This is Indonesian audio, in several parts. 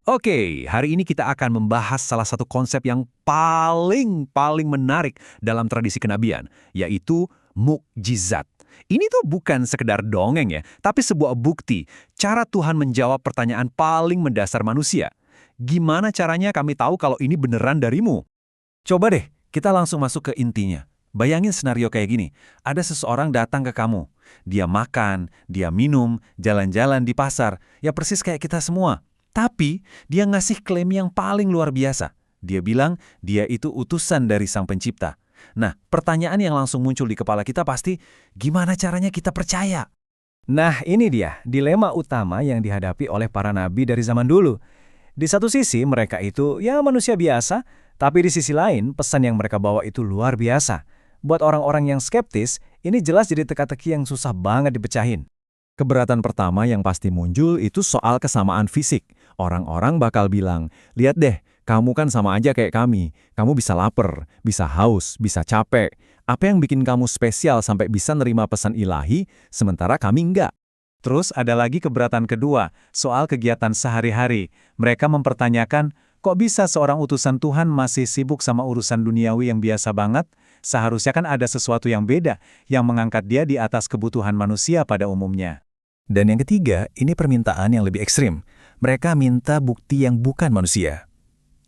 Oke, hari ini kita akan membahas salah satu konsep yang paling menarik dalam tradisi kenabian, yaitu mukjizat. Ini tuh bukan sekedar dongeng ya, tapi sebuah bukti cara Tuhan menjawab pertanyaan paling mendasar manusia. Gimana caranya kami tahu kalau ini beneran darimu? Coba deh, kita langsung masuk ke intinya. Bayangin scenario kayak gini, ada seseorang datang ke kamu. Dia makan, dia minum, jalan-jalan di pasar, ya persis kayak kita semua. Tapi, dia ngasih klaim yang paling luar biasa. Dia bilang, dia itu utusan dari Sang Pencipta. Nah, pertanyaan yang langsung muncul di kepala kita pasti, gimana caranya kita percaya? Nah, ini dia dilema utama yang dihadapi oleh para nabi dari zaman dulu. Di satu sisi, mereka itu ya manusia biasa, tapi di sisi lain, pesan yang mereka bawa itu luar biasa. Buat orang-orang yang skeptis, ini jelas jadi teka-teki yang susah banget dipecahin. Keberatan pertama yang pasti muncul itu soal kesamaan fisik. Orang-orang bakal bilang, lihat deh, kamu kan sama aja kayak kami. Kamu bisa lapar, bisa haus, bisa capek. Apa yang bikin kamu spesial sampai bisa nerima pesan ilahi, sementara kami enggak? Terus ada lagi keberatan kedua, soal kegiatan sehari-hari. Mereka mempertanyakan, kok bisa seorang utusan Tuhan masih sibuk sama urusan duniawi yang biasa banget? Seharusnya kan ada sesuatu yang beda, yang mengangkat dia di atas kebutuhan manusia pada umumnya. Dan yang ketiga, ini permintaan yang lebih ekstrim. Mereka minta bukti yang bukan manusia.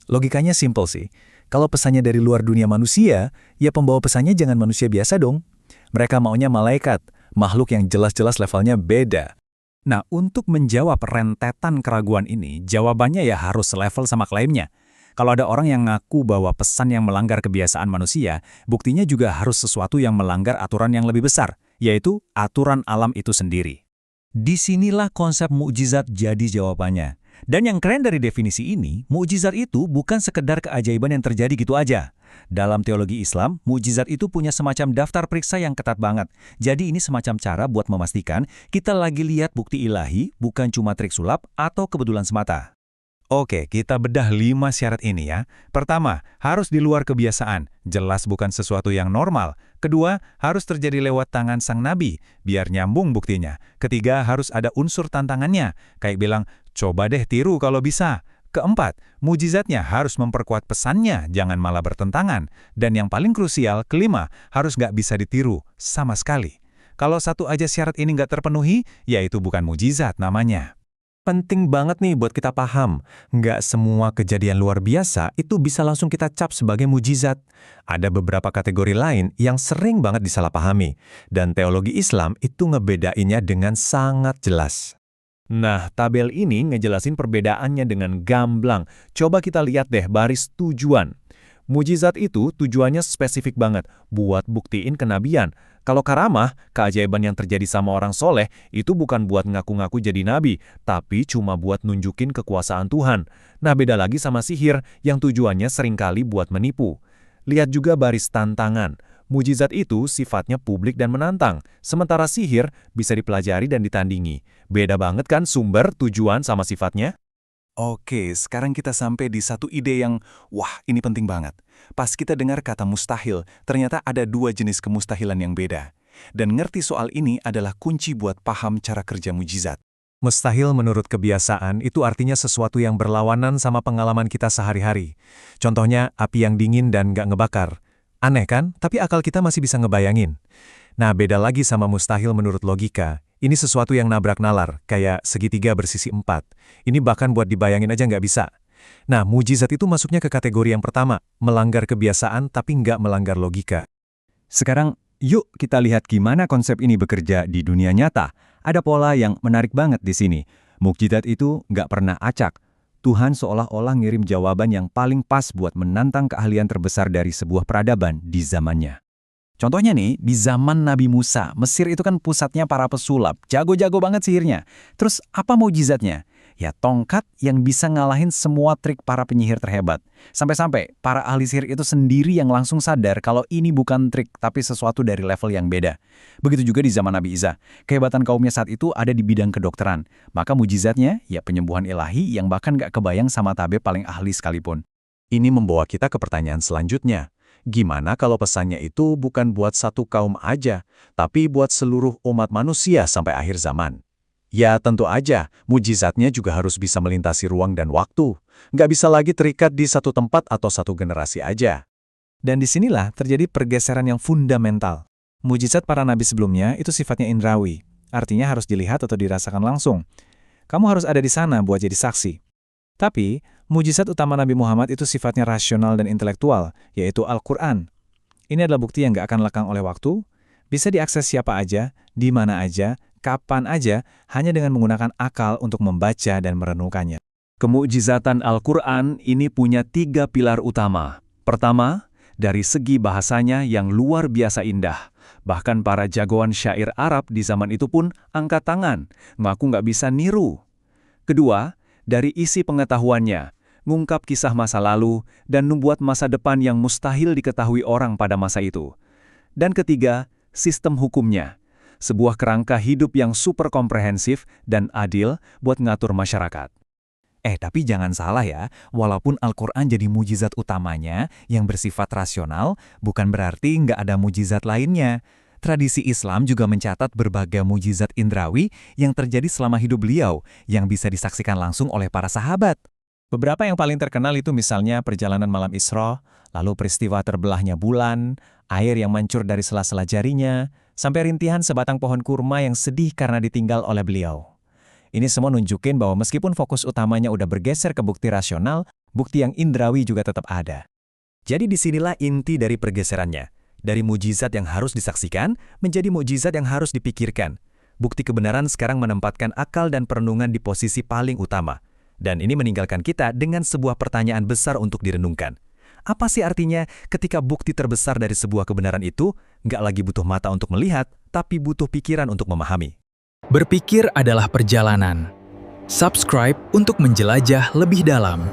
Logikanya simpel sih. Kalau pesannya dari luar dunia manusia, ya pembawa pesannya jangan manusia biasa dong. Mereka maunya malaikat, makhluk yang jelas-jelas levelnya beda. Nah, untuk menjawab rentetan keraguan ini, jawabannya ya harus selevel sama klaimnya. Kalau ada orang yang ngaku bahwa pesan yang melanggar kebiasaan manusia, buktinya juga harus sesuatu yang melanggar aturan yang lebih besar, yaitu aturan alam itu sendiri. Disinilah konsep mukjizat jadi jawabannya. Dan yang keren dari definisi ini, mukjizat itu bukan sekedar keajaiban yang terjadi gitu aja. Dalam teologi Islam, mukjizat itu punya semacam daftar periksa yang ketat banget. Jadi ini semacam cara buat memastikan kita lagi lihat bukti ilahi, bukan cuma trik sulap atau kebetulan semata. Oke, kita bedah 5 syarat ini ya. Pertama, harus di luar kebiasaan. Jelas bukan sesuatu yang normal. Kedua, harus terjadi lewat tangan sang nabi, biar nyambung buktinya. Ketiga, harus ada unsur tantangannya. Kayak bilang, coba deh tiru kalau bisa. Keempat, mujizatnya harus memperkuat pesannya, jangan malah bertentangan. Dan yang paling krusial, kelima, harus nggak bisa ditiru sama sekali. Kalau satu aja syarat ini nggak terpenuhi, ya itu bukan mujizat namanya. Penting banget nih buat kita paham, nggak semua kejadian luar biasa itu bisa langsung kita cap sebagai mujizat. Ada beberapa kategori lain yang sering banget disalahpahami, dan teologi Islam itu ngebedainnya dengan sangat jelas. Nah, tabel ini ngejelasin perbedaannya dengan gamblang. Coba kita lihat deh baris tujuan. Mujizat itu tujuannya spesifik banget, buat buktiin kenabian. Kalau karamah, keajaiban yang terjadi sama orang soleh, itu bukan buat ngaku-ngaku jadi nabi, tapi cuma buat nunjukin kekuasaan Tuhan. Nah, beda lagi sama sihir, yang tujuannya seringkali buat menipu. Lihat juga baris tantangan. Mujizat itu sifatnya publik dan menantang, sementara sihir bisa dipelajari dan ditandingi. Beda banget kan sumber, tujuan, sama sifatnya? Oke, sekarang kita sampai di satu ide yang, wah ini penting banget. Pas kita dengar kata mustahil, ternyata ada 2 jenis kemustahilan yang beda. Dan ngerti soal ini adalah kunci buat paham cara kerja mujizat. Mustahil menurut kebiasaan itu artinya sesuatu yang berlawanan sama pengalaman kita sehari-hari. Contohnya api yang dingin dan nggak ngebakar. Aneh kan? Tapi akal kita masih bisa ngebayangin. Nah, beda lagi sama mustahil menurut logika. Ini sesuatu yang nabrak nalar, kayak segitiga bersisi 4. Ini bahkan buat dibayangin aja nggak bisa. Nah, mujizat itu masuknya ke kategori yang pertama, melanggar kebiasaan tapi nggak melanggar logika. Sekarang, yuk kita lihat gimana konsep ini bekerja di dunia nyata. Ada pola yang menarik banget di sini. Mukjizat itu nggak pernah acak. Tuhan seolah-olah ngirim jawaban yang paling pas buat menantang keahlian terbesar dari sebuah peradaban di zamannya. Contohnya nih, di zaman Nabi Musa, Mesir itu kan pusatnya para pesulap, jago-jago banget sihirnya. Terus apa mukjizatnya? Ya tongkat yang bisa ngalahin semua trik para penyihir terhebat. Sampai-sampai para ahli sihir itu sendiri yang langsung sadar kalau ini bukan trik, tapi sesuatu dari level yang beda. Begitu juga di zaman Nabi Isa. Kehebatan kaumnya saat itu ada di bidang kedokteran. Maka mukjizatnya, ya penyembuhan ilahi yang bahkan gak kebayang sama tabib paling ahli sekalipun. Ini membawa kita ke pertanyaan selanjutnya. Gimana kalau pesannya itu bukan buat satu kaum aja, tapi buat seluruh umat manusia sampai akhir zaman? Ya tentu aja, mujizatnya juga harus bisa melintasi ruang dan waktu. Nggak bisa lagi terikat di satu tempat atau satu generasi aja. Dan disinilah terjadi pergeseran yang fundamental. Mujizat para nabi sebelumnya itu sifatnya indrawi, artinya harus dilihat atau dirasakan langsung. Kamu harus ada di sana buat jadi saksi. Tapi, mujizat utama Nabi Muhammad itu sifatnya rasional dan intelektual, yaitu Al-Quran. Ini adalah bukti yang nggak akan lekang oleh waktu, bisa diakses siapa aja, di mana aja, kapan aja, hanya dengan menggunakan akal untuk membaca dan merenungkannya. Kemukjizatan Al-Quran ini punya 3 pilar utama. Pertama, dari segi bahasanya yang luar biasa indah. Bahkan para jagoan syair Arab di zaman itu pun angkat tangan, ngaku nggak bisa niru. Kedua, dari isi pengetahuannya, ngungkap kisah masa lalu dan membuat masa depan yang mustahil diketahui orang pada masa itu. Dan ketiga, sistem hukumnya. Sebuah kerangka hidup yang super komprehensif dan adil buat ngatur masyarakat. Tapi jangan salah ya, walaupun Al-Quran jadi mujizat utamanya yang bersifat rasional, bukan berarti nggak ada mujizat lainnya. Tradisi Islam juga mencatat berbagai mujizat indrawi yang terjadi selama hidup beliau, yang bisa disaksikan langsung oleh para sahabat. Beberapa yang paling terkenal itu misalnya perjalanan malam Isra, lalu peristiwa terbelahnya bulan, air yang mancur dari sela-sela jarinya, sampai rintihan sebatang pohon kurma yang sedih karena ditinggal oleh beliau. Ini semua nunjukin bahwa meskipun fokus utamanya udah bergeser ke bukti rasional, bukti yang indrawi juga tetap ada. Jadi disinilah inti dari pergeserannya. Dari mujizat yang harus disaksikan, menjadi mujizat yang harus dipikirkan. Bukti kebenaran sekarang menempatkan akal dan perenungan di posisi paling utama. Dan ini meninggalkan kita dengan sebuah pertanyaan besar untuk direnungkan. Apa sih artinya ketika bukti terbesar dari sebuah kebenaran itu nggak lagi butuh mata untuk melihat, tapi butuh pikiran untuk memahami? Berpikir adalah perjalanan. Subscribe untuk menjelajah lebih dalam.